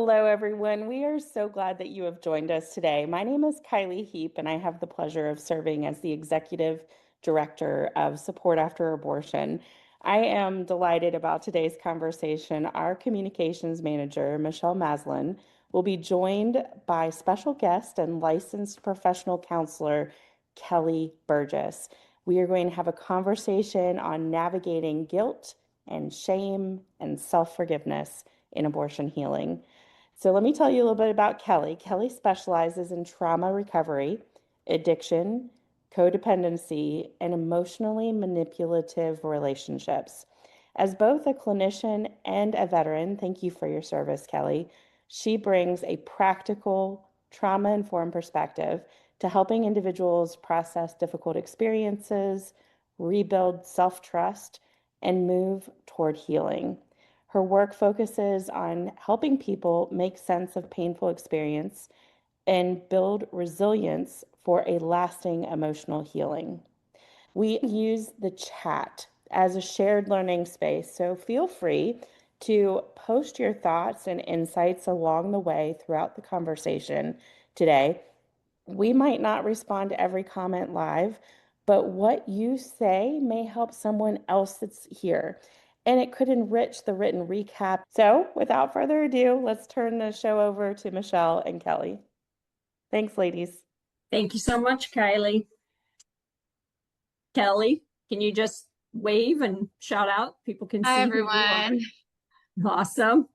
Hello, everyone. We are so glad that you have joined us today. My name is Kylie Heap, and I have the pleasure of serving as the Executive Director of Support After Abortion. I am delighted about today's conversation. Our Communications Manager, Michelle Maslin, will be joined by special guest and licensed professional counselor, Kelly Burgess. We are going to have a conversation on navigating guilt and shame and self-forgiveness in abortion healing. So let me tell you a little bit about Kelly. Kelly specializes in trauma recovery, addiction, codependency, and emotionally manipulative relationships. As both a clinician and a veteran, thank you for your service, Kelly. She brings a practical, trauma informed perspective to helping individuals process difficult experiences, rebuild self trust, and move toward healing. Her work focuses on helping people make sense of painful experience and build resilience for a lasting emotional healing. We use the chat as a shared learning space, so feel free to post your thoughts and insights along the way throughout the conversation today. We might not respond to every comment live, but what you say may help someone else that's here, and it could enrich the written recap. So, without further ado, let's turn the show over to Michelle and Kelly. Thanks, ladies. Thank you so much, Kylie. Kelly, can you just wave and shout out? People can Hi, see who you are. everyone. Awesome.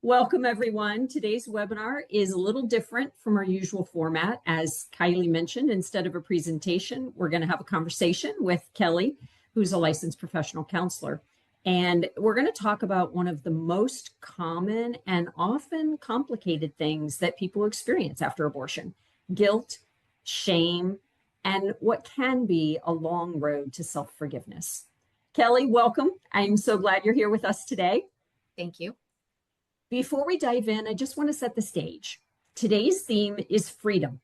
Welcome, everyone. Today's webinar is a little different from our usual format. As Kylie mentioned, instead of a presentation, we're going to have a conversation with Kelly, who's a licensed professional counselor. And we're going to talk about one of the most common and often complicated things that people experience after abortion: guilt, shame, and what can be a long road to self-forgiveness. Kelly, welcome. I'm so glad you're here with us today. Thank you. Before we dive in, I just want to set the stage. Today's theme is freedom.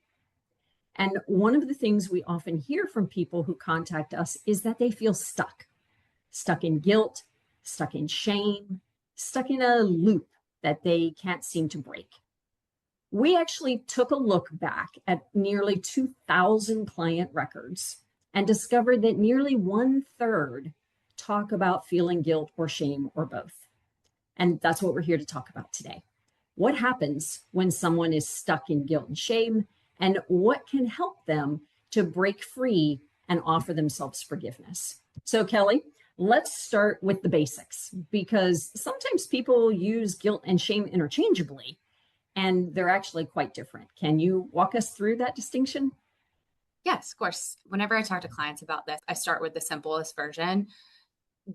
And one of the things we often hear from people who contact us is that they feel stuck in guilt, stuck in shame, stuck in a loop that they can't seem to break. We actually took a look back at nearly 2,000 client records and discovered that nearly 1/3 talk about feeling guilt or shame or both. And that's what we're here to talk about today. What happens when someone is stuck in guilt and shame, and what can help them to break free and offer themselves forgiveness? So, Kelly, let's start with the basics, because sometimes people use guilt and shame interchangeably, and they're actually quite different. Can you walk us through that distinction? Yes, of course. Whenever I talk to clients about this, I start with the simplest version.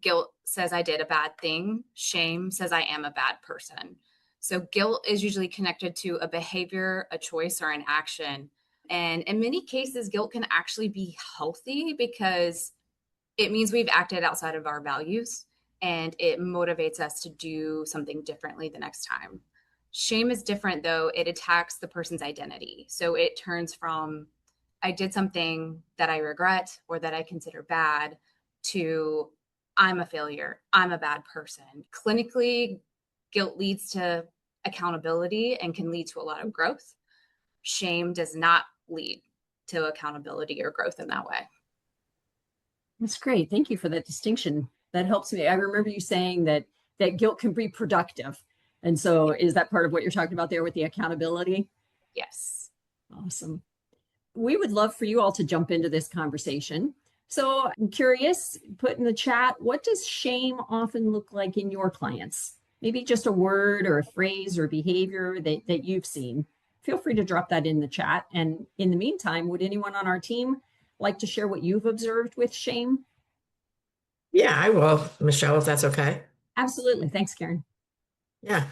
Guilt says I did a bad thing. Shame says I am a bad person. So guilt is usually connected to a behavior, a choice, or an action. And in many cases, guilt can actually be healthy because it means we've acted outside of our values and it motivates us to do something differently the next time. Shame is different, though. It attacks the person's identity. So it turns from I did something that I regret or that I consider bad to I'm a failure. I'm a bad person. Clinically, guilt leads to accountability and can lead to a lot of growth. Shame does not lead to accountability or growth in that way. That's great. Thank you for that distinction. That helps me. I remember you saying that guilt can be productive. And so is that part of what you're talking about there with the accountability? Yes. Awesome. We would love for you all to jump into this conversation. So I'm curious, put in the chat, what does shame often look like in your clients? Maybe just a word or a phrase or behavior that you've seen. Feel free to drop that in the chat. And in the meantime, would anyone on our team like to share what you've observed with shame? Yeah, I will, Michelle, if that's okay. Absolutely. Thanks, Karen. Yeah.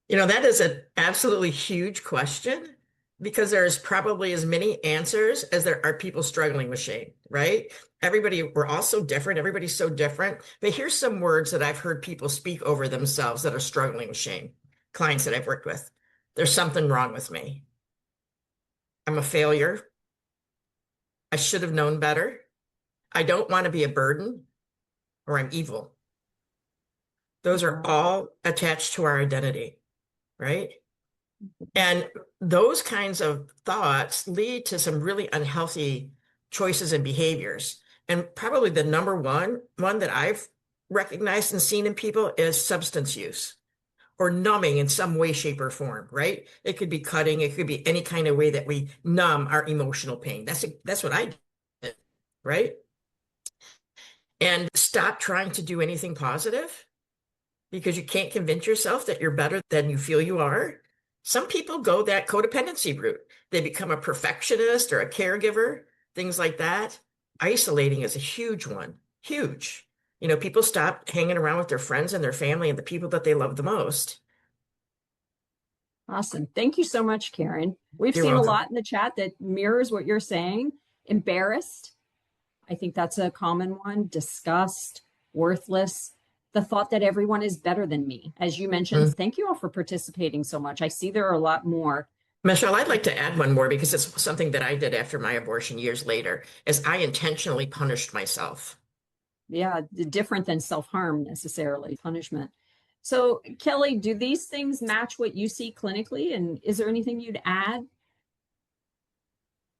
That is an absolutely huge question because there's probably as many answers as there are people struggling with shame, right? We're all so different. Everybody's so different. But here's some words that I've heard people speak over themselves that are struggling with shame. Clients that I've worked with. There's something wrong with me. I'm a failure. I should have known better. I don't want to be a burden, or I'm evil. Those are all attached to our identity, right? And those kinds of thoughts lead to some really unhealthy choices and behaviors. And probably the number one that I've recognized and seen in people is substance use or numbing in some way, shape, or form, right? It could be cutting, it could be any kind of way that we numb our emotional pain. That's what I did, right? And stop trying to do anything positive because you can't convince yourself that you're better than you feel you are. Some people go that codependency route. They become a perfectionist or a caregiver, things like that. Isolating is a huge one, huge. People stop hanging around with their friends and their family and the people that they love the most. Awesome. Thank you so much, Karen. We've You're seen a welcome. lot in the chat that mirrors what you're saying. Embarrassed. I think that's a common one. Disgust, worthless, the thought that everyone is better than me. As you mentioned, Mm. thank you all for participating so much. I see there are a lot more. Michelle, I'd like to add one more because it's something that I did after my abortion years later, is I intentionally punished myself. Yeah, different than self-harm necessarily, punishment. So, Kelly, do these things match what you see clinically? And is there anything you'd add?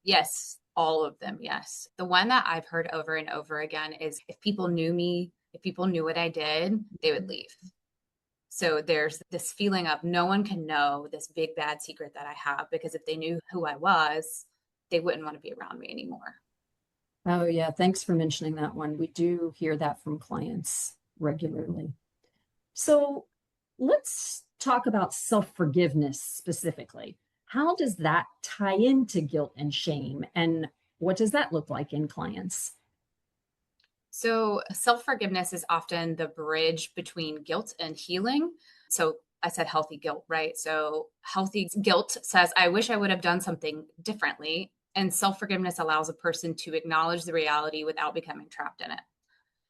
Yes, all of them. Yes. The one that I've heard over and over again is if people knew me, if people knew what I did, they would leave. So there's this feeling of no one can know this big bad secret that I have, because if they knew who I was, they wouldn't want to be around me anymore. Oh, yeah. Thanks for mentioning that one. We do hear that from clients regularly. So let's talk about self-forgiveness specifically. How does that tie into guilt and shame? And what does that look like in clients? So self forgiveness is often the bridge between guilt and healing. So I said healthy guilt, right? So healthy guilt says, I wish I would have done something differently. And self forgiveness allows a person to acknowledge the reality without becoming trapped in it.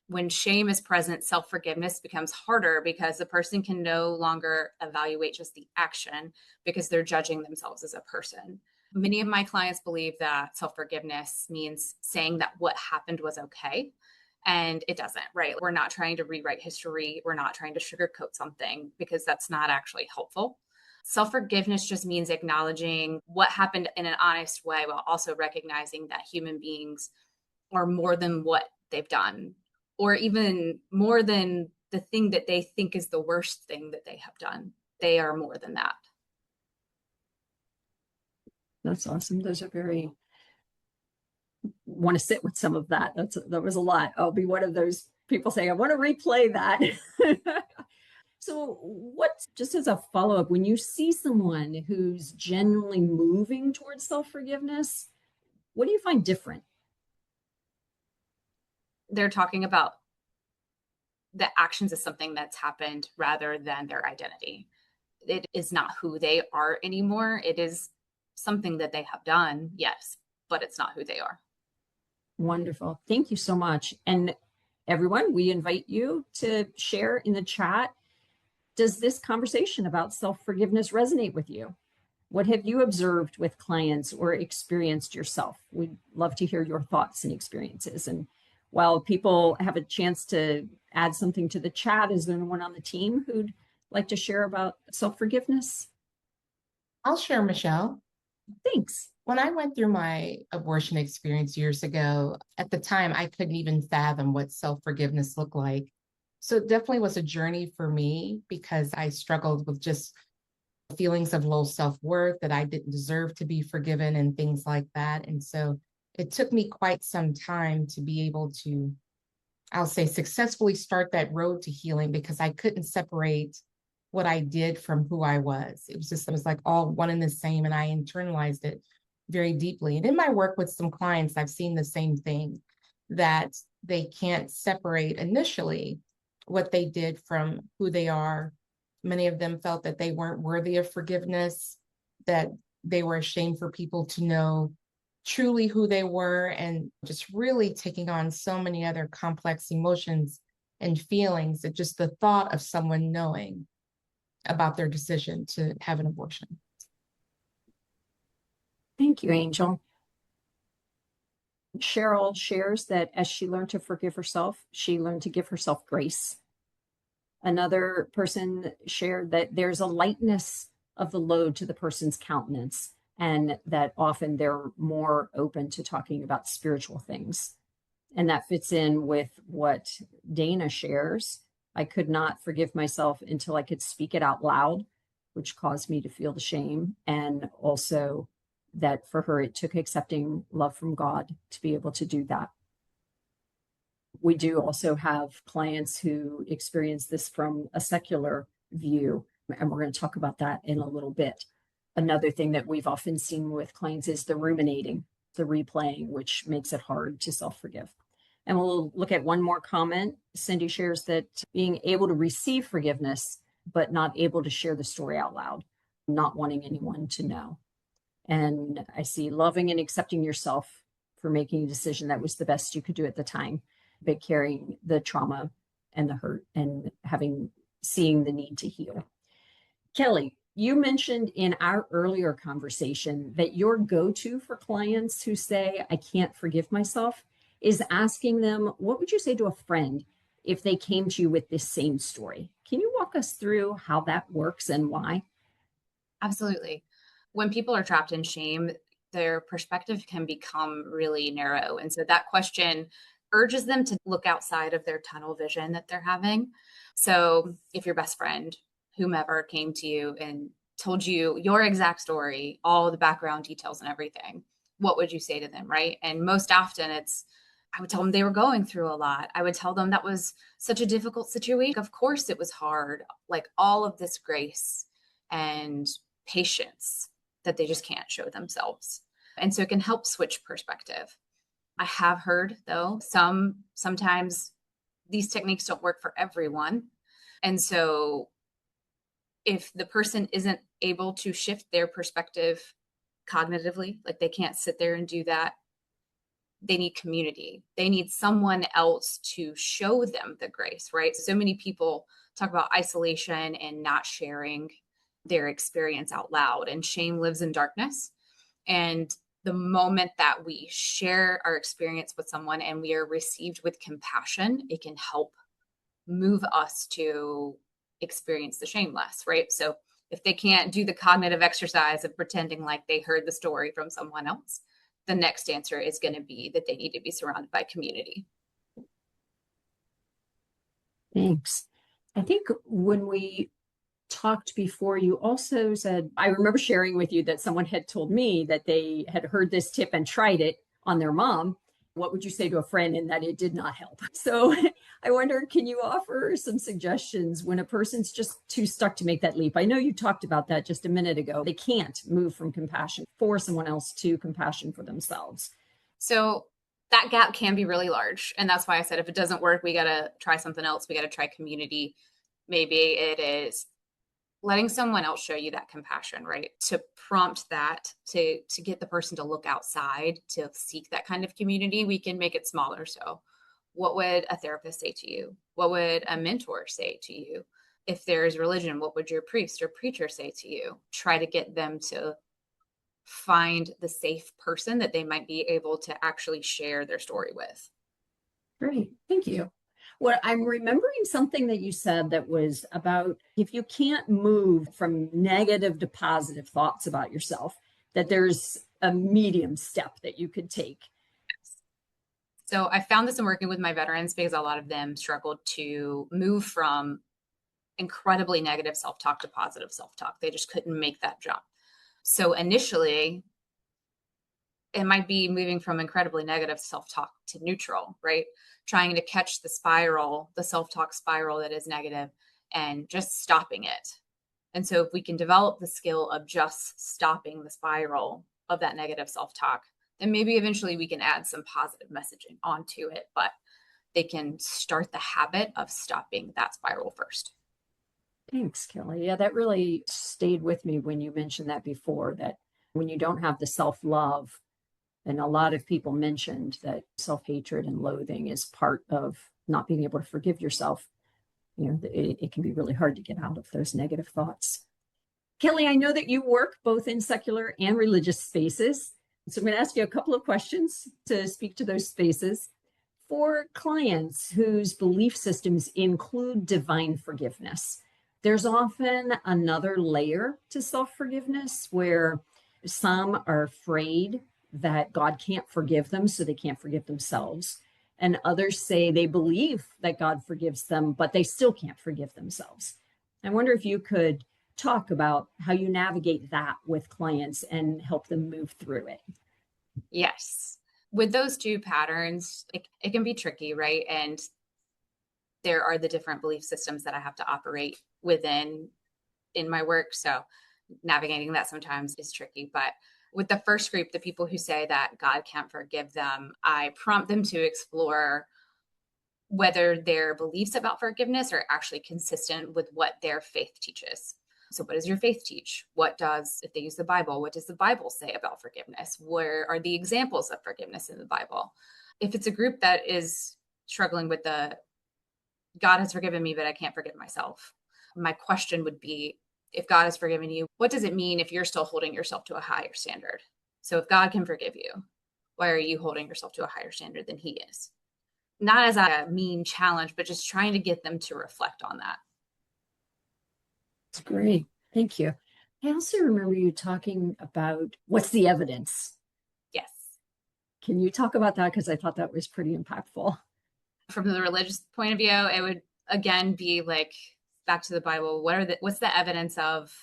When shame is present, self forgiveness becomes harder because the person can no longer evaluate just the action because they're judging themselves as a person. Many of my clients believe that self forgiveness means saying that what happened was okay. And it doesn't, right? We're not trying to rewrite history. We're not trying to sugarcoat something because that's not actually helpful. Self forgiveness just means acknowledging what happened in an honest way while also recognizing that human beings are more than what they've done, or even more than the thing that they think is the worst thing that they have done. They are more than that. That's awesome. Those are very, want to sit with some of that. That was a lot. I'll be one of those people saying, I want to replay that. So what, just as a follow-up, when you see someone who's genuinely moving towards self-forgiveness, what do you find different? They're talking about the actions of something that's happened rather than their identity. It is not who they are anymore. It is something that they have done, yes, but it's not who they are. Wonderful. Thank you so much. And everyone, we invite you to share in the chat. Does this conversation about self-forgiveness resonate with you? What have you observed with clients or experienced yourself? We'd love to hear your thoughts and experiences. And while people have a chance to add something to the chat, is there anyone on the team who'd like to share about self-forgiveness? I'll share, Michelle. Thanks. When I went through my abortion experience years ago, at the time, I couldn't even fathom what self-forgiveness looked like. So it definitely was a journey for me because I struggled with just feelings of low self-worth, that I didn't deserve to be forgiven and things like that. And so it took me quite some time to be able to, I'll say, successfully start that road to healing, because I couldn't separate what I did from who I was. It was like all one and the same, and I internalized it very deeply. And in my work with some clients, I've seen the same thing, that they can't separate initially what they did from who they are. Many of them felt that they weren't worthy of forgiveness, that they were ashamed for people to know truly who they were, and just really taking on so many other complex emotions and feelings, that just the thought of someone knowing about their decision to have an abortion. Thank you, Angel. Cheryl shares that as she learned to forgive herself, she learned to give herself grace. Another person shared that there's a lightness of the load to the person's countenance, and that often they're more open to talking about spiritual things. And that fits in with what Dana shares. I could not forgive myself until I could speak it out loud, which caused me to feel the shame. And also that for her, it took accepting love from God to be able to do that. We do also have clients who experience this from a secular view, and we're going to talk about that in a little bit. Another thing that we've often seen with clients is the ruminating, the replaying, which makes it hard to self-forgive. And we'll look at one more comment. Cindy shares that being able to receive forgiveness, but not able to share the story out loud, not wanting anyone to know. And I see loving and accepting yourself for making a decision that was the best you could do at the time, but carrying the trauma and the hurt and seeing the need to heal. Kelly, you mentioned in our earlier conversation that your go-to for clients who say, I can't forgive myself, is asking them, what would you say to a friend if they came to you with this same story? Can you walk us through how that works and why? Absolutely. When people are trapped in shame, their perspective can become really narrow. And so that question urges them to look outside of their tunnel vision that they're having. So if your best friend, whomever, came to you and told you your exact story, all the background details and everything, what would you say to them, right? And most often I would tell them they were going through a lot. I would tell them that was such a difficult situation. Of course it was hard, like all of this grace and patience that they just can't show themselves. And so it can help switch perspective. I have heard, though, sometimes these techniques don't work for everyone. And so if the person isn't able to shift their perspective cognitively, like they can't sit there and do that, they need community. They need someone else to show them the grace, right? So many people talk about isolation and not sharing their experience out loud, and shame lives in darkness. And the moment that we share our experience with someone and we are received with compassion, it can help move us to experience the shame less, right? So if they can't do the cognitive exercise of pretending like they heard the story from someone else, the next answer is going to be that they need to be surrounded by community. Thanks. I think when we talked before, you also said, I remember sharing with you that someone had told me that they had heard this tip and tried it on their mom. What would you say to a friend? And that it did not help. So I wonder, can you offer some suggestions when a person's just too stuck to make that leap? I know you talked about that just a minute ago. They can't move from compassion for someone else to compassion for themselves. So that gap can be really large. And that's why I said, if it doesn't work, we got to try something else. We got to try community. Maybe it is letting someone else show you that compassion, right? To prompt that, to get the person to look outside, to seek that kind of community, we can make it smaller. So what would a therapist say to you? What would a mentor say to you? If there's religion, what would your priest or preacher say to you? Try to get them to find the safe person that they might be able to actually share their story with. Great. Thank you. Well, I'm remembering something that you said that was about if you can't move from negative to positive thoughts about yourself, that there's a medium step that you could take. So I found this in working with my veterans because a lot of them struggled to move from incredibly negative self-talk to positive self-talk. They just couldn't make that jump. So initially, it might be moving from incredibly negative self-talk to neutral, right? Trying to catch the spiral, the self-talk spiral that is negative, and just stopping it. And so if we can develop the skill of just stopping the spiral of that negative self-talk, then maybe eventually we can add some positive messaging onto it, but they can start the habit of stopping that spiral first. Thanks, Kelly. Yeah, that really stayed with me when you mentioned that before, that when you don't have the self-love, and a lot of people mentioned that self-hatred and loathing is part of not being able to forgive yourself. You know, it can be really hard to get out of those negative thoughts. Kelly, I know that you work both in secular and religious spaces. So I'm going to ask you a couple of questions to speak to those spaces. For clients whose belief systems include divine forgiveness, There's often another layer to self-forgiveness where some are afraid that God can't forgive them, so they can't forgive themselves. And others say they believe that God forgives them, but they still can't forgive themselves. I wonder if you could talk about how you navigate that with clients and help them move through it. Yes. With those two patterns, it can be tricky, right? And there are the different belief systems that I have to operate within in my work. So navigating that sometimes is tricky. But with the first group, the people who say that God can't forgive them, I prompt them to explore whether their beliefs about forgiveness are actually consistent with what their faith teaches. So, what does your faith teach? If they use the Bible, what does the Bible say about forgiveness? Where are the examples of forgiveness in the Bible? If it's a group that is struggling with the God has forgiven me, but I can't forgive myself, my question would be, if God has forgiven you, what does it mean if you're still holding yourself to a higher standard? So, if God can forgive you, why are you holding yourself to a higher standard than He is? Not as a mean challenge, but just trying to get them to reflect on that. That's great. Thank you. I also remember you talking about what's the evidence. Yes. Can you talk about that? Because I thought that was pretty impactful. From the religious point of view, it would again be like back to the Bible. What's the evidence of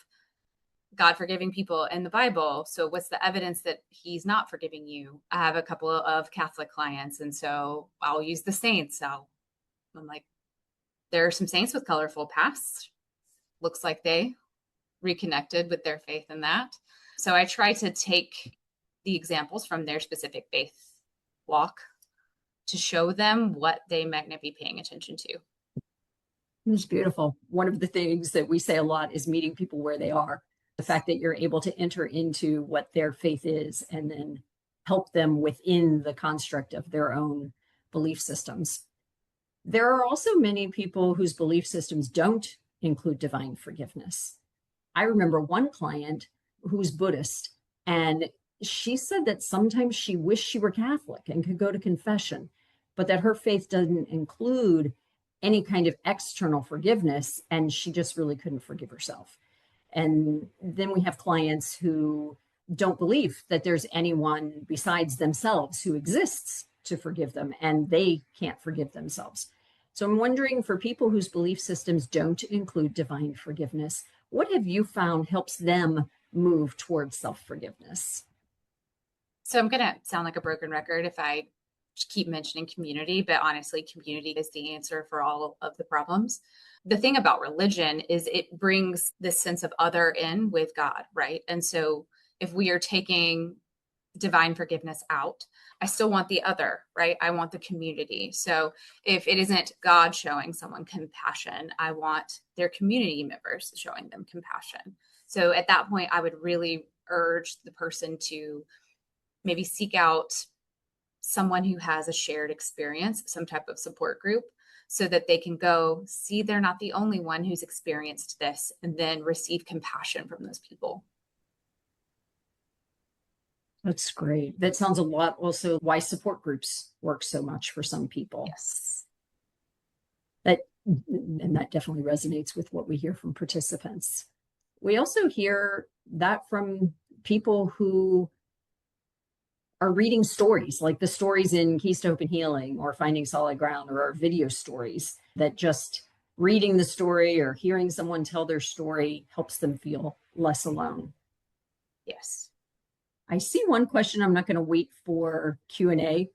God forgiving people in the Bible? So what's the evidence that He's not forgiving you? I have a couple of Catholic clients, and so I'll use the saints. I'm like, there are some saints with colorful pasts. Looks like they reconnected with their faith in that. So I try to take the examples from their specific faith walk to show them what they might not be paying attention to. It's beautiful. One of the things that we say a lot is meeting people where they are. The fact that you're able to enter into what their faith is and then help them within the construct of their own belief systems. There are also many people whose belief systems don't include divine forgiveness. I remember one client who's Buddhist, and she said that sometimes she wished she were Catholic and could go to confession, but that her faith doesn't include any kind of external forgiveness, and she just really couldn't forgive herself. And then we have clients who don't believe that there's anyone besides themselves who exists to forgive them, and they can't forgive themselves. So I'm wondering, for people whose belief systems don't include divine forgiveness, what have you found helps them move towards self-forgiveness? So I'm going to sound like a broken record if I keep mentioning community, but honestly, community is the answer for all of the problems. The thing about religion is it brings this sense of other in with God, right? And so if we are taking divine forgiveness out, I still want the other, right? I want the community. So if it isn't God showing someone compassion, I want their community members showing them compassion. So at that point, I would really urge the person to maybe seek out someone who has a shared experience, some type of support group, so that they can go see they're not the only one who's experienced this, and then receive compassion from those people. That's great. That sounds a lot also why support groups work so much for some people. Yes. And that definitely resonates with what we hear from participants. We also hear that from people who are reading stories, like the stories in Keys to Hope and Healing or Finding Solid Ground, or our video stories, that just reading the story or hearing someone tell their story helps them feel less alone. Yes. I see one question. I'm not going to wait for Q&A.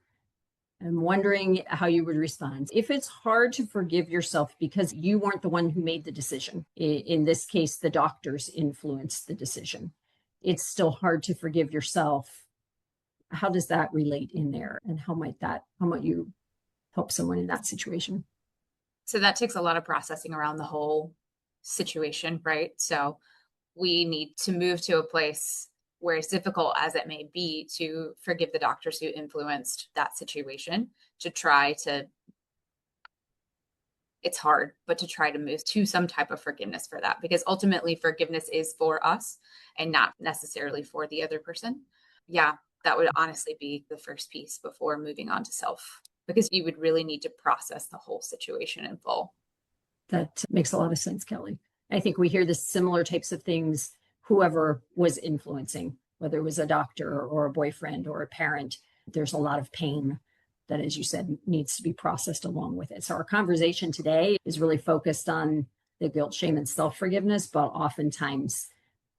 I'm wondering how you would respond. If it's hard to forgive yourself because you weren't the one who made the decision, in this case, the doctors influenced the decision, it's still hard to forgive yourself. How does that relate in there? And how might you help someone in that situation? So that takes a lot of processing around the whole situation, right? So we need to move to a place where, as difficult as it may be, to forgive the doctors who influenced that situation, it's hard, but to try to move to some type of forgiveness for that, because ultimately forgiveness is for us and not necessarily for the other person. Yeah, that would honestly be the first piece before moving on to self, because you would really need to process the whole situation in full. That makes a lot of sense, Kelly. I think we hear the similar types of things, whoever was influencing, whether it was a doctor or a boyfriend or a parent. There's a lot of pain that, as you said, needs to be processed along with it. So our conversation today is really focused on the guilt, shame, and self-forgiveness, but oftentimes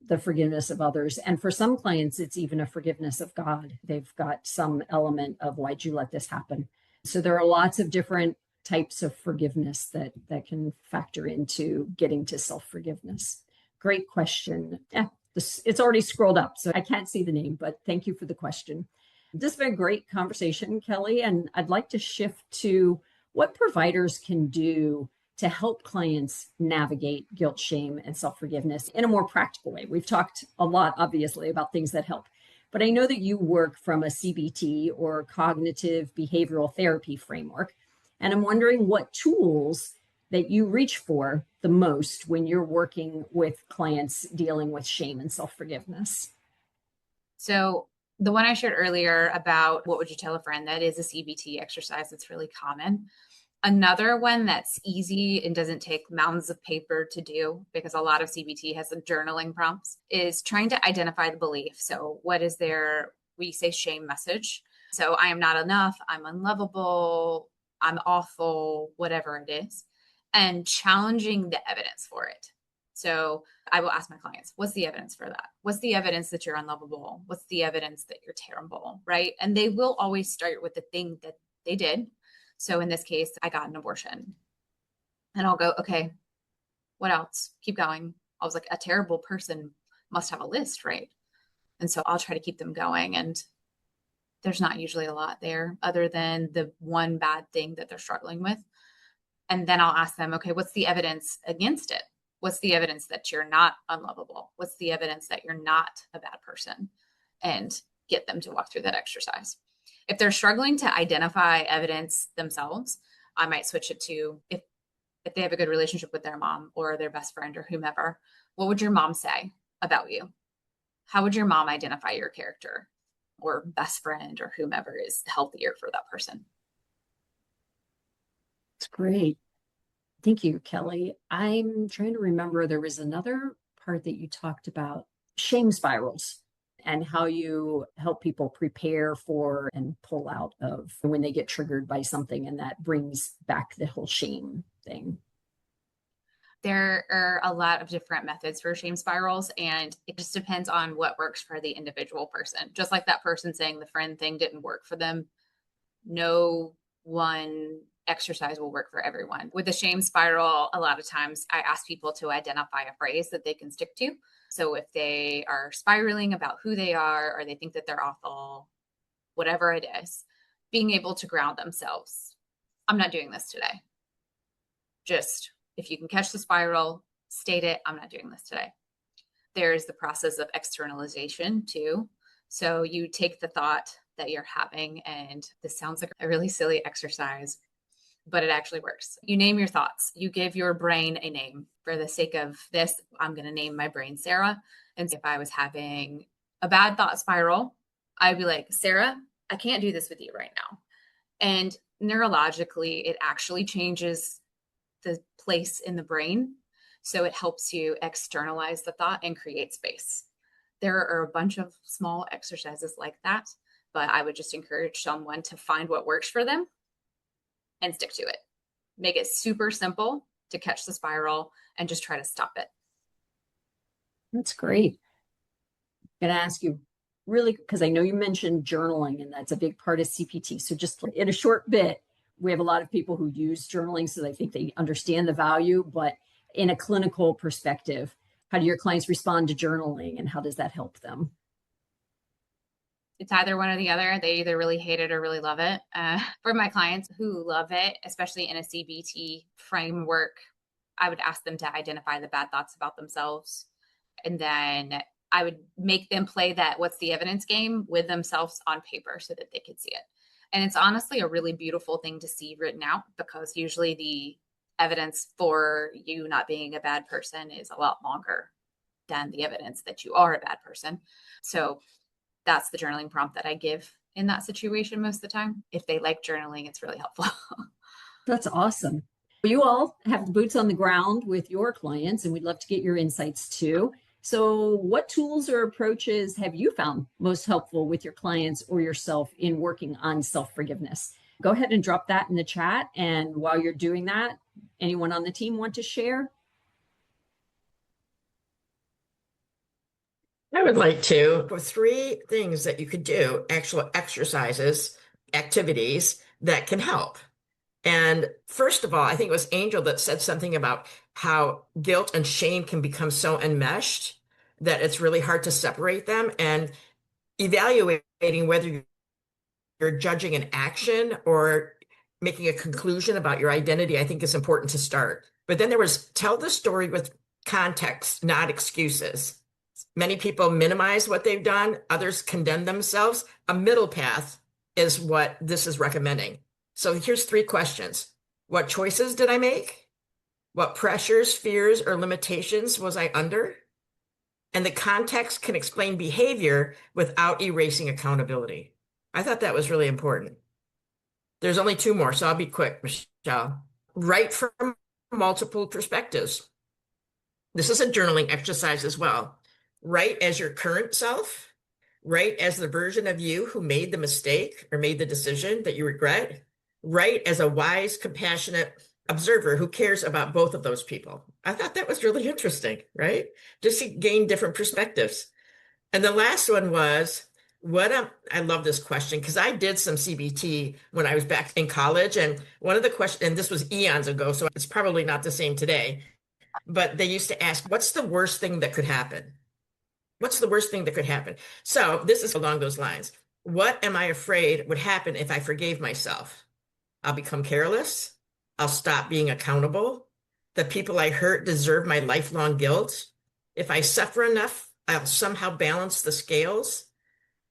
the forgiveness of others. And for some clients, it's even a forgiveness of God. They've got some element of, why'd you let this happen? So there are lots of different types of forgiveness that can factor into getting to self-forgiveness. Great question. Yeah, it's already scrolled up, so I can't see the name, but thank you for the question. This has been a great conversation, Kelly, and I'd like to shift to what providers can do to help clients navigate guilt, shame, and self-forgiveness in a more practical way. We've talked a lot, obviously, about things that help, but I know that you work from a CBT or cognitive behavioral therapy framework, and I'm wondering what tools that you reach for the most when you're working with clients dealing with shame and self-forgiveness. So the one I shared earlier about what would you tell a friend, that is a CBT exercise that's really common. Another one that's easy and doesn't take mounds of paper to do, because a lot of CBT has some journaling prompts, is trying to identify the belief. So what is their, we say shame message. So I am not enough, I'm unlovable, I'm awful, whatever it is, and challenging the evidence for it. So I will ask my clients, what's the evidence for that? What's the evidence that you're unlovable? What's the evidence that you're terrible, right? And they will always start with the thing that they did. So in this case, I got an abortion. And I'll go, okay, what else? Keep going. I was like, a terrible person must have a list, right? And so I'll try to keep them going. And there's not usually a lot there other than the one bad thing that they're struggling with. And then I'll ask them, okay, what's the evidence against it? What's the evidence that you're not unlovable? What's the evidence that you're not a bad person? And get them to walk through that exercise. If they're struggling to identify evidence themselves, I might switch it to, if they have a good relationship with their mom or their best friend or whomever, what would your mom say about you? How would your mom identify your character or best friend or whomever is healthier for that person? That's great. Thank you, Kelly. I'm trying to remember, there was another part that you talked about, shame spirals, and how you help people prepare for and pull out of when they get triggered by something, and that brings back the whole shame thing. There are a lot of different methods for shame spirals, and it just depends on what works for the individual person. Just like that person saying the friend thing didn't work for them, no one exercise will work for everyone. With the shame spiral, a lot of times I ask people to identify a phrase that they can stick to. So if they are spiraling about who they are, or they think that they're awful, whatever it is, being able to ground themselves. I'm not doing this today. Just, if you can catch the spiral, state it, I'm not doing this today. There's the process of externalization too. So you take the thought that you're having, and this sounds like a really silly exercise, but it actually works. You name your thoughts. You give your brain a name. For the sake of this, I'm going to name my brain Sarah. And if I was having a bad thought spiral, I'd be like, Sarah, I can't do this with you right now. And neurologically, it actually changes the place in the brain. So it helps you externalize the thought and create space. There are a bunch of small exercises like that, but I would just encourage someone to find what works for them and stick to it. Make it super simple to catch the spiral and just try to stop it. That's great. I'm going to ask you really, because I know you mentioned journaling, and that's a big part of CPT. So just in a short bit, we have a lot of people who use journaling, so I think they understand the value, but in a clinical perspective, how do your clients respond to journaling, and how does that help them? It's either one or the other. They either really hate it or really love it. For my clients who love it, especially in a CBT framework, I would ask them to identify the bad thoughts about themselves. And then I would make them play that what's the evidence game with themselves on paper so that they could see it. And it's honestly a really beautiful thing to see written out, because usually the evidence for you not being a bad person is a lot longer than the evidence that you are a bad person. So that's the journaling prompt that I give in that situation most of the time. If they like journaling, it's really helpful. That's awesome. You all have the boots on the ground with your clients, and we'd love to get your insights too. So, what tools or approaches have you found most helpful with your clients or yourself in working on self forgiveness? Go ahead and drop that in the chat. And while you're doing that, anyone on the team want to share? I would like to, for 3 things that you could do, actual exercises, activities that can help. And first of all, I think it was Angel that said something about how guilt and shame can become so enmeshed that it's really hard to separate them. And evaluating whether you're judging an action or making a conclusion about your identity, I think is important to start. But then there was tell the story with context, not excuses. Many people minimize what they've done, others condemn themselves. A middle path is what this is recommending. So here's 3 questions. What choices did I make? What pressures, fears, or limitations was I under? And the context can explain behavior without erasing accountability. I thought that was really important. There's only 2 more, so I'll be quick, Michelle. Write from multiple perspectives. This is a journaling exercise as well. Write as your current self. Write as the version of you who made the mistake or made the decision that you regret. Write as a wise, compassionate observer who cares about both of those people. I thought that was really interesting, right? Just to gain different perspectives. And the last one was, I love this question because I did some CBT when I was back in college. And one of the questions, and this was eons ago, so it's probably not the same today, but they used to ask, what's the worst thing that could happen? What's the worst thing that could happen? So this is along those lines. What am I afraid would happen if I forgave myself? I'll become careless. I'll stop being accountable. The people I hurt deserve my lifelong guilt. If I suffer enough, I'll somehow balance the scales.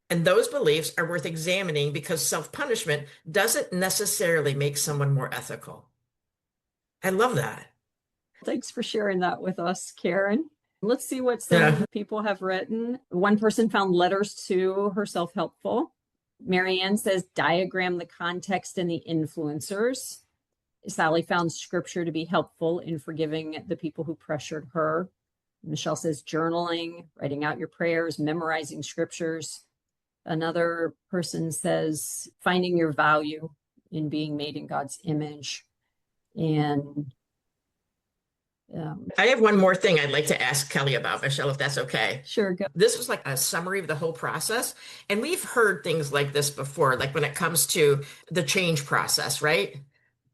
And those beliefs are worth examining because self-punishment doesn't necessarily make someone more ethical. I love that. Thanks for sharing that with us, Karen. Let's see what some people have written. One person found letters to herself helpful. Marianne says, diagram the context and the influencers. Sally found scripture to be helpful in forgiving the people who pressured her. Michelle says, journaling, writing out your prayers, memorizing scriptures. Another person says, finding your value in being made in God's image. And I have one more thing I'd like to ask Kelly about, Michelle, if that's okay. Sure, go. This was like a summary of the whole process. And we've heard things like this before, like when it comes to the change process, right?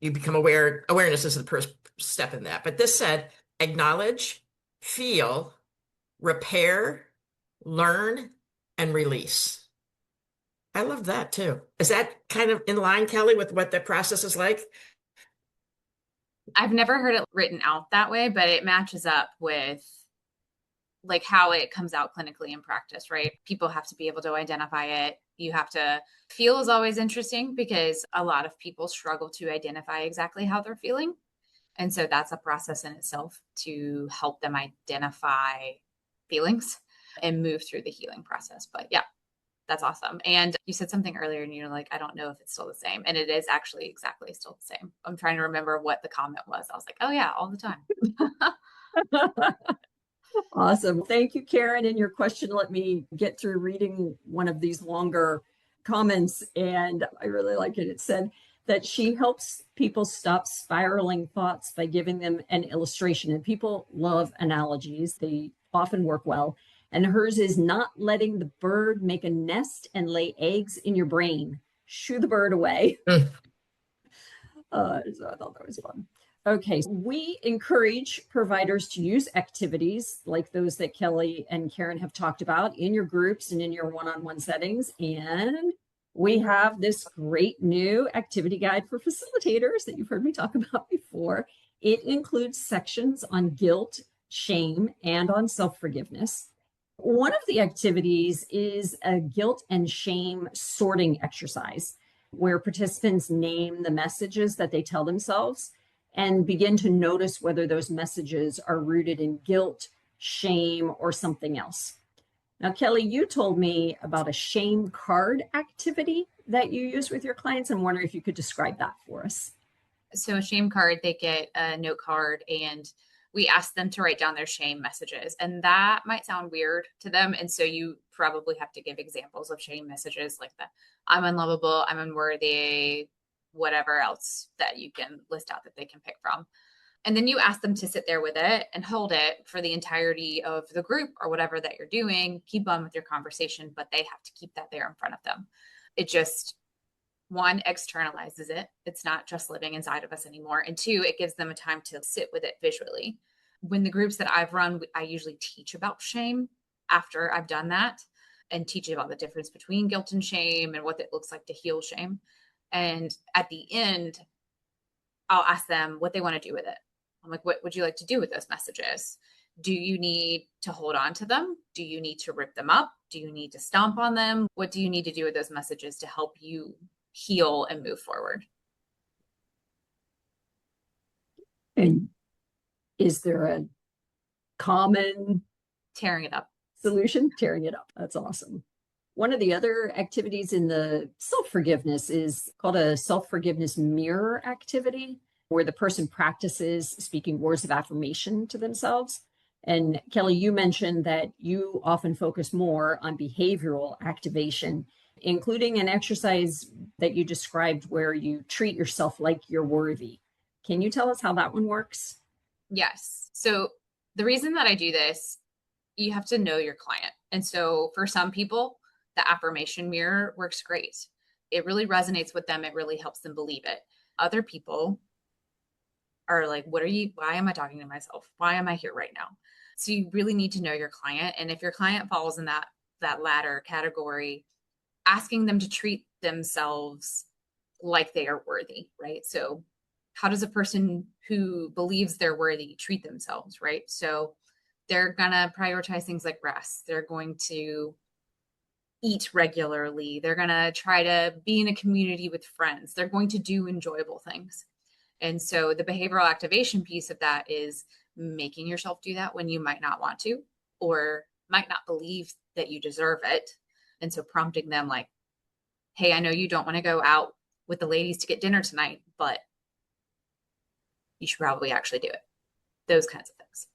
You become aware. Awareness is the first step in that. But this said, acknowledge, feel, repair, learn, and release. I love that too. Is that kind of in line, Kelly, with what the process is like? I've never heard it written out that way, but it matches up with like how it comes out clinically in practice, right? People have to be able to identify it. You have to feel is always interesting because a lot of people struggle to identify exactly how they're feeling. And so that's a process in itself to help them identify feelings and move through the healing process. But yeah, that's awesome. And you said something earlier and you're like, I don't know if it's still the same. And it is actually exactly still the same. I'm trying to remember what the comment was. I was like, oh yeah, all the time. Awesome. Thank you, Karen. And your question, let me get through reading one of these longer comments. And I really like it. It said that she helps people stop spiraling thoughts by giving them an illustration. And people love analogies. They often work well. And hers is not letting the bird make a nest and lay eggs in your brain. Shoo the bird away. So I thought that was fun. Okay, we encourage providers to use activities like those that Kelly and Karen have talked about in your groups and in your one-on-one settings. And we have this great new activity guide for facilitators that you've heard me talk about before. It includes sections on guilt, shame, and on self-forgiveness. One of the activities is a guilt and shame sorting exercise where participants name the messages that they tell themselves and begin to notice whether those messages are rooted in guilt, shame, or something else. Now, Kelly, you told me about a shame card activity that you use with your clients. I'm wondering if you could describe that for us. So a shame card, they get a note card and we ask them to write down their shame messages. And that might sound weird to them. And so you probably have to give examples of shame messages like the I'm unlovable, I'm unworthy, whatever else that you can list out that they can pick from. And then you ask them to sit there with it and hold it for the entirety of the group or whatever that you're doing. Keep on with your conversation, but they have to keep that there in front of them. It just, one, externalizes it. It's not just living inside of us anymore. And two, it gives them a time to sit with it visually. When the groups that I've run, I usually teach about shame after I've done that and teach about the difference between guilt and shame and what it looks like to heal shame. And at the end, I'll ask them what they want to do with it. I'm like, what would you like to do with those messages? Do you need to hold on to them? Do you need to rip them up? Do you need to stomp on them? What do you need to do with those messages to help you heal and move forward? And is there a common Tearing it up solution? Tearing it up. That's awesome. One of the other activities in the self-forgiveness is called a self-forgiveness mirror activity, where the person practices speaking words of affirmation to themselves. And Kelly, you mentioned that you often focus more on behavioral activation, including an exercise that you described where you treat yourself like you're worthy. Can you tell us how that one works? Yes. So the reason that I do this, you have to know your client. And so for some people, the affirmation mirror works great. It really resonates with them. It really helps them believe it. Other people are like, why am I talking to myself? Why am I here right now? So you really need to know your client. And if your client falls in that latter category, asking them to treat themselves like they are worthy, right? So how does a person who believes they're worthy treat themselves, right? So they're going to prioritize things like rest. They're going to eat regularly. They're going to try to be in a community with friends. They're going to do enjoyable things. And so the behavioral activation piece of that is making yourself do that when you might not want to or might not believe that you deserve it. And so prompting them like, hey, I know you don't want to go out with the ladies to get dinner tonight, but you should probably actually do it. Those kinds of things.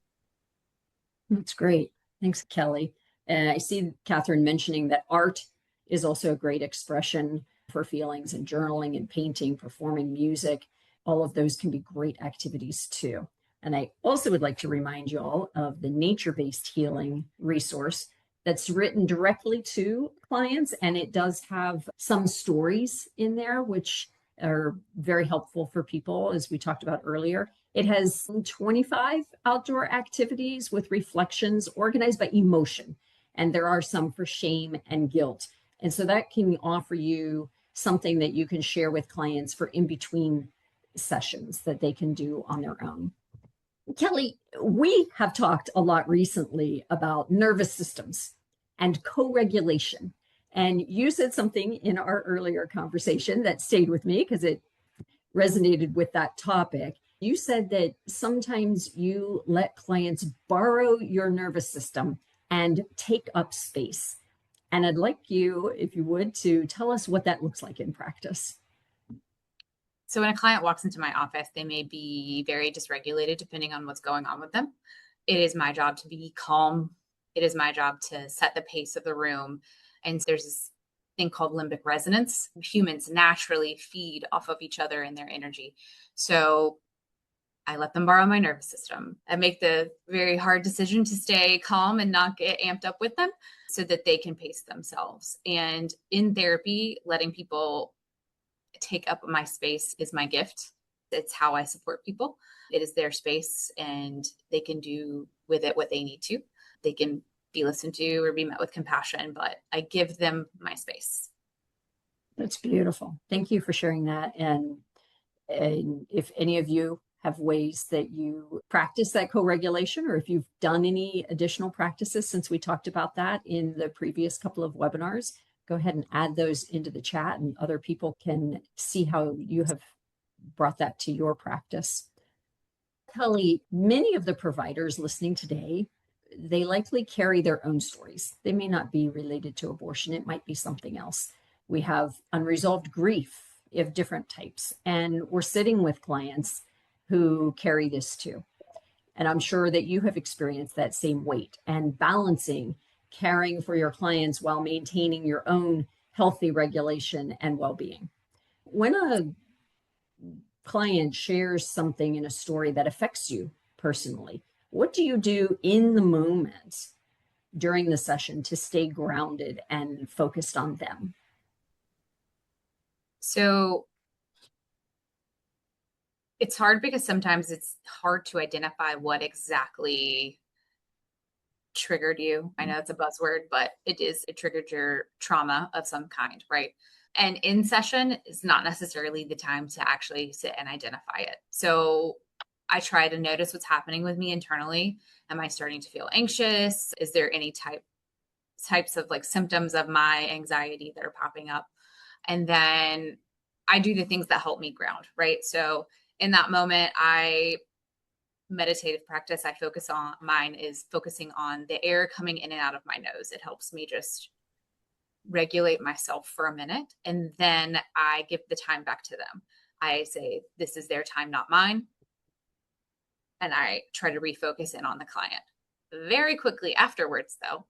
That's great. Thanks, Kelly. And I see Catherine mentioning that art is also a great expression for feelings, and journaling and painting, performing music. All of those can be great activities too. And I also would like to remind you all of the nature-based healing resource that's written directly to clients. And it does have some stories in there, which are very helpful for people, as we talked about earlier. It has 25 outdoor activities with reflections organized by emotion. And there are some for shame and guilt. And so that can offer you something that you can share with clients for in between sessions that they can do on their own. Kelly, we have talked a lot recently about nervous systems and co-regulation. And you said something in our earlier conversation that stayed with me because it resonated with that topic. You said that sometimes you let clients borrow your nervous system and take up space. And I'd like you, if you would, to tell us what that looks like in practice. So when a client walks into my office, they may be very dysregulated depending on what's going on with them. It is my job to be calm. It is my job to set the pace of the room. And there's this thing called limbic resonance. Humans naturally feed off of each other and their energy. So I let them borrow my nervous system. I make the very hard decision to stay calm and not get amped up with them so that they can pace themselves. And in therapy, letting people take up my space is my gift. It's how I support people. It is their space and they can do with it what they need to. They can be listened to or be met with compassion, but I give them my space. That's beautiful. Thank you for sharing that. And if any of you have ways that you practice that co-regulation, or if you've done any additional practices since we talked about that in the previous couple of webinars, go ahead and add those into the chat and other people can see how you have brought that to your practice. Kelly, many of the providers listening today, they likely carry their own stories. They may not be related to abortion. It might be something else. We have unresolved grief of different types. And we're sitting with clients who carry this too. And I'm sure that you have experienced that same weight and balancing caring for your clients while maintaining your own healthy regulation and well-being. When a client shares something in a story that affects you personally, what do you do in the moment during the session to stay grounded and focused on them? So it's hard because sometimes it's hard to identify what exactly triggered you. I know it's a buzzword, but it triggered your trauma of some kind, right? And in session is not necessarily the time to actually sit and identify it. So I try to notice what's happening with me internally. Am I starting to feel anxious? Is there any types of like symptoms of my anxiety that are popping up? And then I do the things that help me ground, right? So in that moment, meditative practice I focus on, mine is focusing on the air coming in and out of my nose. It helps me just regulate myself for a minute. And then I give the time back to them. I say, this is their time, not mine. And I try to refocus in on the client. Very quickly afterwards, though,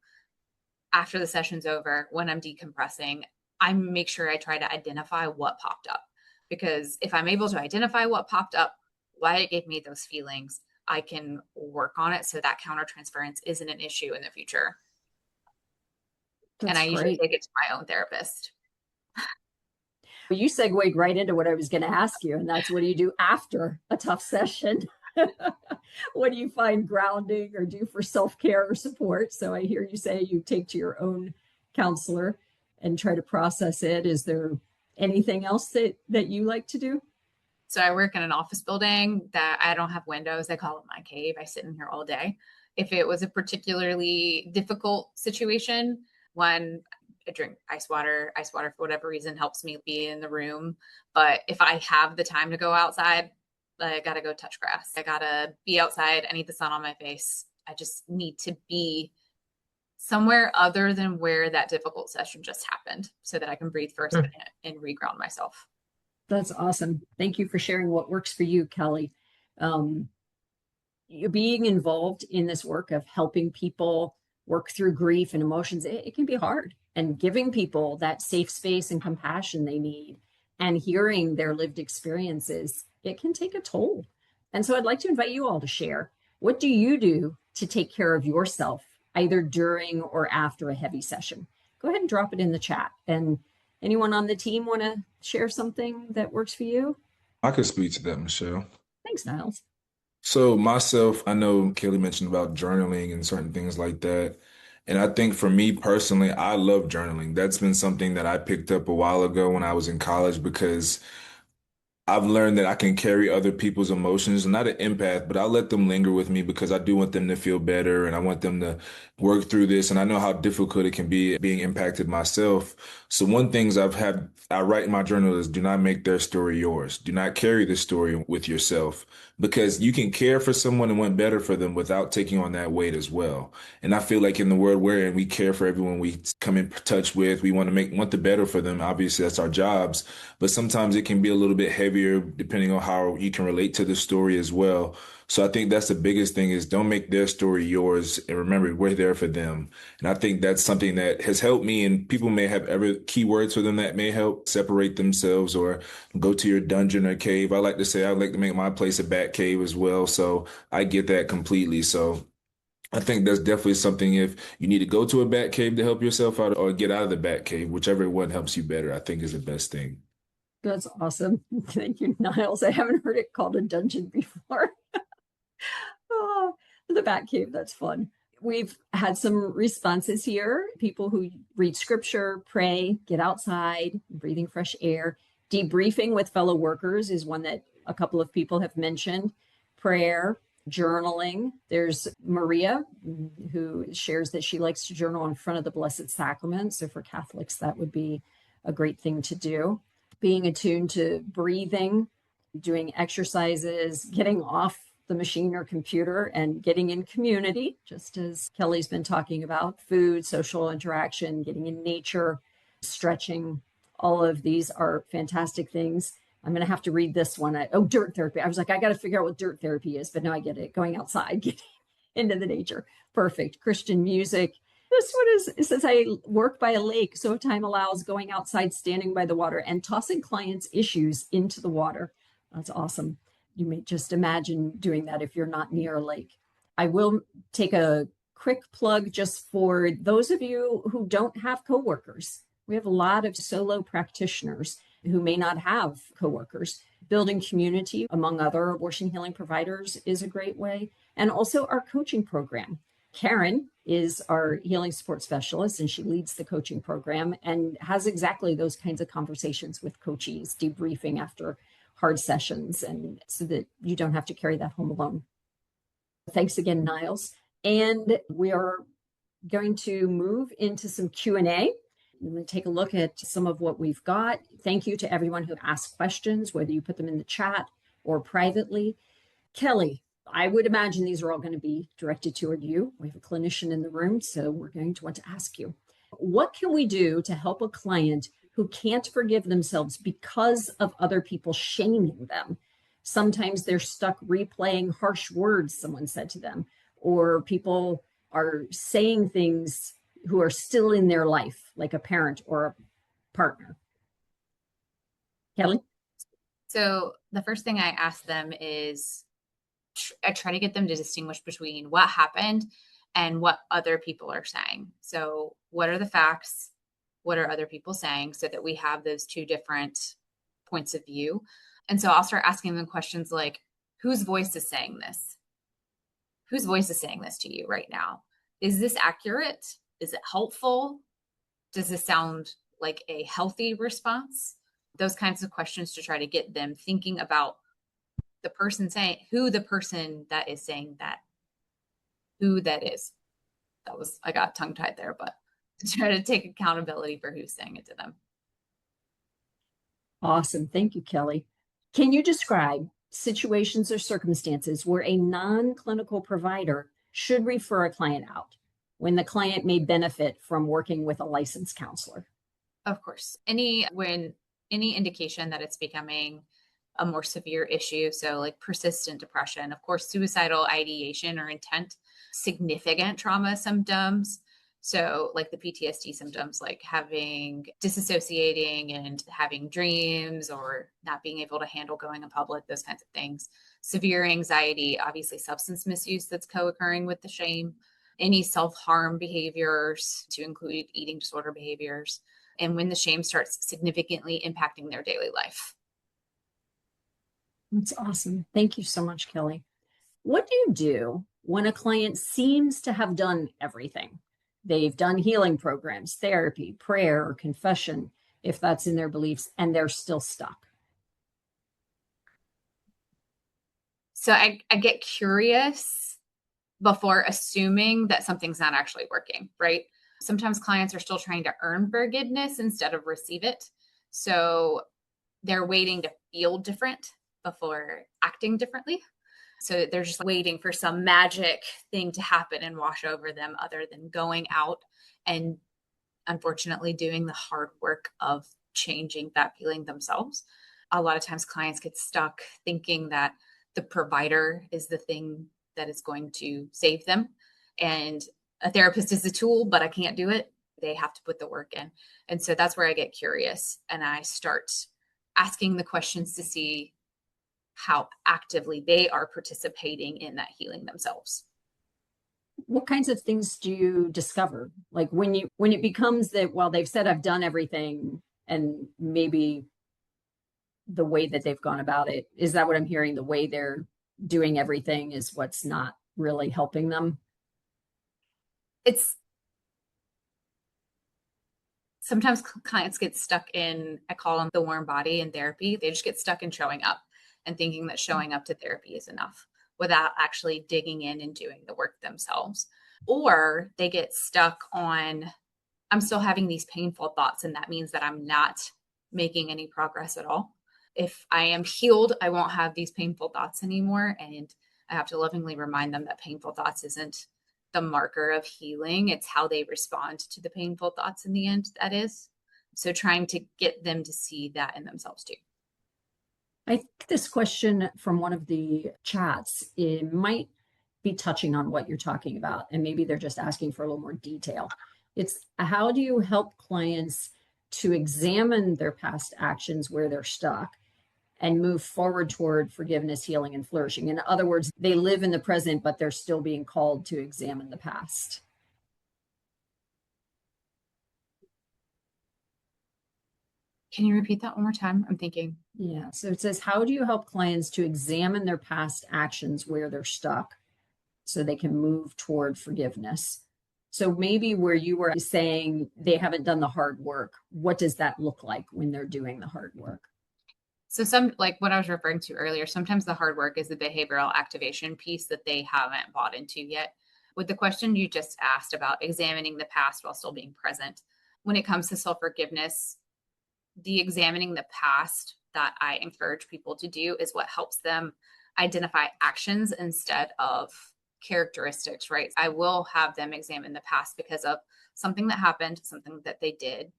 after the session's over, when I'm decompressing, I make sure I try to identify what popped up. Because if I'm able to identify what popped up, why it gave me those feelings, I can work on it so that countertransference isn't an issue in the future. And I usually take it to my own therapist. You segued right into what I was going to ask you, and that's what do you do after a tough session? What do you find grounding or do for self-care or support? So I hear you say you take to your own counselor and try to process it. Is there anything else that you like to do? So I work in an office building that I don't have windows. I call it my cave. I sit in here all day. If it was a particularly difficult situation, when I drink ice water for whatever reason helps me be in the room. But if I have the time to go outside, I got to go touch grass. I got to be outside. I need the sun on my face. I just need to be somewhere other than where that difficult session just happened so that I can breathe for a second and reground myself. That's awesome. Thank you for sharing what works for you, Kelly. You're being involved in this work of helping people work through grief and emotions. It can be hard, and giving people that safe space and compassion they need and hearing their lived experiences, it can take a toll. And so I'd like to invite you all to share. What do you do to take care of yourself, either during or after a heavy session? Go ahead and drop it in the chat. And anyone on the team want to share something that works for you? I could speak to that, Michelle. Thanks, Niles. So myself, I know Kelly mentioned about journaling and certain things like that. And I think for me personally, I love journaling. That's been something that I picked up a while ago when I was in college because I've learned that I can carry other people's emotions. I'm not an empath, but I'll let them linger with me because I do want them to feel better and I want them to work through this. And I know how difficult it can be being impacted myself. So one things I write in my journal is do not make their story yours. Do not carry the story with yourself because you can care for someone and want better for them without taking on that weight as well. And I feel like in the world we're in, we care for everyone we come in touch with. We want the better for them. Obviously, that's our jobs, but sometimes it can be a little bit heavier depending on how you can relate to the story as well. So I think that's the biggest thing is don't make their story yours and remember we're there for them. And I think that's something that has helped me and people may have other keywords for them that may help separate themselves or go to your dungeon or cave. I like to say I like to make my place a bat cave as well. So I get that completely. So I think that's definitely something if you need to go to a bat cave to help yourself out or get out of the bat cave, whichever one helps you better, I think is the best thing. That's awesome. Thank you, Niles. I haven't heard it called a dungeon before. Oh, the Bat Cave, that's fun. We've had some responses here. People who read scripture, pray, get outside, breathing fresh air. Debriefing with fellow workers is one that a couple of people have mentioned. Prayer, journaling. There's Maria, who shares that she likes to journal in front of the Blessed Sacrament. So for Catholics, that would be a great thing to do. Being attuned to breathing, doing exercises, getting off the machine or computer and getting in community, just as Kelly's been talking about, food, social interaction, getting in nature, stretching, All of these are fantastic things. I'm going to have to read this one. Dirt therapy. I was like, I got to figure out what dirt therapy is, but now I get it. Going outside, getting into the nature. Perfect. Christian music. This one it says, I work by a lake, so if time allows, going outside, standing by the water, and tossing clients' issues into the water. That's awesome. You may just imagine doing that if you're not near a lake. I will take a quick plug just for those of you who don't have coworkers. We have a lot of solo practitioners who may not have coworkers. Building community among other abortion healing providers is a great way. And also our coaching program. Karen is our healing support specialist, and she leads the coaching program and has exactly those kinds of conversations with coachees, debriefing after hard sessions, and so that you don't have to carry that home alone. Thanks again, Niles. And we are going to move into some Q&A. I'm going to take a look at some of what we've got. Thank you to everyone who asked questions, whether you put them in the chat or privately. Kelly, I would imagine these are all going to be directed toward you. We have a clinician in the room, so we're going to want to ask you, what can we do to help a client who can't forgive themselves because of other people shaming them? Sometimes they're stuck replaying harsh words someone said to them, or people are saying things who are still in their life, like a parent or a partner. Kelly? So the first thing I ask them is, I try to get them to distinguish between what happened and what other people are saying. So what are the facts? What are other people saying? So that we have those two different points of view. And so I'll start asking them questions like, whose voice is saying this? Whose voice is saying this to you right now? Is this accurate? Is it helpful? Does this sound like a healthy response? Those kinds of questions to try to get them thinking about the person saying, who the person that is saying that, who that is. I got tongue tied there, but to try to take accountability for who's saying it to them. Awesome. Thank you, Kelly. Can you describe situations or circumstances where a non-clinical provider should refer a client out when the client may benefit from working with a licensed counselor? Of course, any indication that it's becoming a more severe issue, so like persistent depression, of course, suicidal ideation or intent, significant trauma symptoms, so like the PTSD symptoms, like having disassociating and having dreams or not being able to handle going in public, those kinds of things. Severe anxiety, obviously substance misuse that's co-occurring with the shame, any self-harm behaviors to include eating disorder behaviors, and when the shame starts significantly impacting their daily life. That's awesome. Thank you so much, Kelly. What do you do when a client seems to have done everything? They've done healing programs, therapy, prayer, or confession, if that's in their beliefs, and they're still stuck. So I get curious before assuming that something's not actually working, right? Sometimes clients are still trying to earn forgiveness instead of receive it. So they're waiting to feel different before acting differently. So they're just waiting for some magic thing to happen and wash over them other than going out and unfortunately doing the hard work of changing that feeling themselves. A lot of times clients get stuck thinking that the provider is the thing that is going to save them. And a therapist is a tool, but I can't do it. They have to put the work in. And so that's where I get curious and I start asking the questions to see how actively they are participating in that healing themselves. What kinds of things do you discover? Like when it becomes that, well, they've said I've done everything, and maybe the way that they've gone about it, is that what I'm hearing? The way they're doing everything is what's not really helping them? It's sometimes clients get stuck in, I call them the warm body in therapy. They just get stuck in showing up and thinking that showing up to therapy is enough without actually digging in and doing the work themselves. Or they get stuck on, I'm still having these painful thoughts, and that means that I'm not making any progress at all. If I am healed, I won't have these painful thoughts anymore. And I have to lovingly remind them that painful thoughts isn't the marker of healing. It's how they respond to the painful thoughts in the end, that is. So trying to get them to see that in themselves too. I think this question from one of the chats, it might be touching on what you're talking about, and maybe they're just asking for a little more detail. It's how do you help clients to examine their past actions where they're stuck and move forward toward forgiveness, healing, and flourishing? In other words, they live in the present, but they're still being called to examine the past. Can you repeat that one more time? I'm thinking. Yeah. So it says, how do you help clients to examine their past actions where they're stuck so they can move toward forgiveness? So maybe where you were saying they haven't done the hard work, what does that look like when they're doing the hard work? So some, like what I was referring to earlier, sometimes the hard work is the behavioral activation piece that they haven't bought into yet. With the question you just asked about examining the past while still being present, when it comes to self-forgiveness, the examining the past that I encourage people to do is what helps them identify actions instead of characteristics, right? I will have them examine the past because of something that happened, something that they did,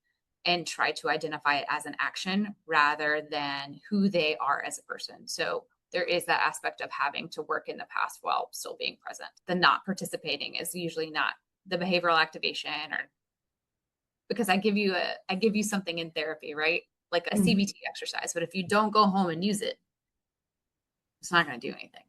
and try to identify it as an action rather than who they are as a person. So there is that aspect of having to work in the past while still being present. The not participating is usually not the behavioral activation, or because I give you something in therapy, right? Like a CBT exercise, but if you don't go home and use it, it's not going to do anything.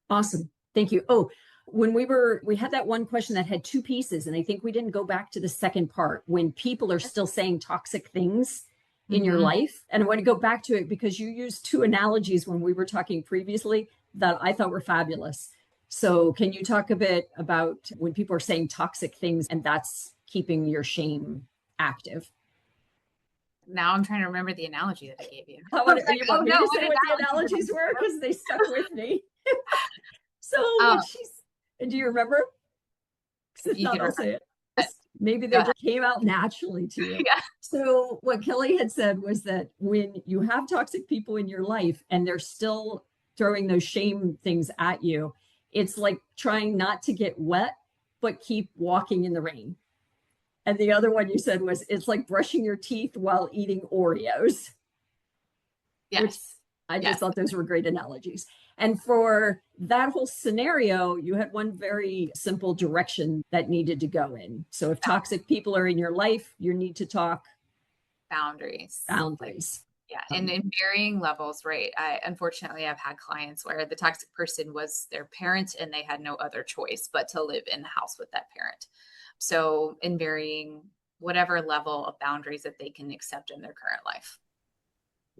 Awesome. Thank you. Oh, when we had that one question that had two pieces, and I think we didn't go back to the second part when people are still saying toxic things in your life. And I want to go back to it because you used two analogies when we were talking previously that I thought were fabulous. So can you talk a bit about when people are saying toxic things and that's keeping your shame active? Now I'm trying to remember the analogy that I gave you. You want me to say what the analogies were? Because they stuck with me. So what do you remember? You can I'll say it. Maybe they just came out naturally to you. Yeah. So what Kelly had said was that when you have toxic people in your life and they're still throwing those shame things at you, it's like trying not to get wet, but keep walking in the rain. And the other one you said was, it's like brushing your teeth while eating Oreos. Yes. Which I just thought those were great analogies. And for that whole scenario, you had one very simple direction that needed to go in. So if toxic people are in your life, you need to talk boundaries. Yeah. And in varying levels, right? Unfortunately, I've had clients where the toxic person was their parent and they had no other choice but to live in the house with that parent. So in varying whatever level of boundaries that they can accept in their current life.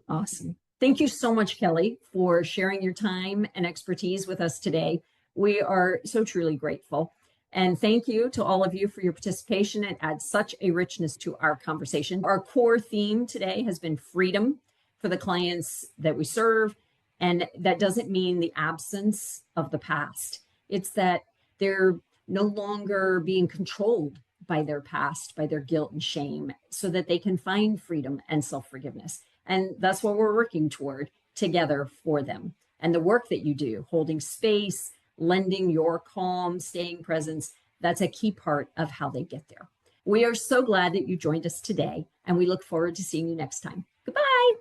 Awesome. Thank you so much, Kelly, for sharing your time and expertise with us today. We are so truly grateful. And thank you to all of you for your participation. It adds such a richness to our conversation. Our core theme today has been freedom for the clients that we serve. And that doesn't mean the absence of the past. It's that they're no longer being controlled by their past, by their guilt and shame, so that they can find freedom and self-forgiveness. And that's what we're working toward together for them. And the work that you do, holding space, lending your calm, staying presence, that's a key part of how they get there. We are so glad that you joined us today, and we look forward to seeing you next time. Goodbye.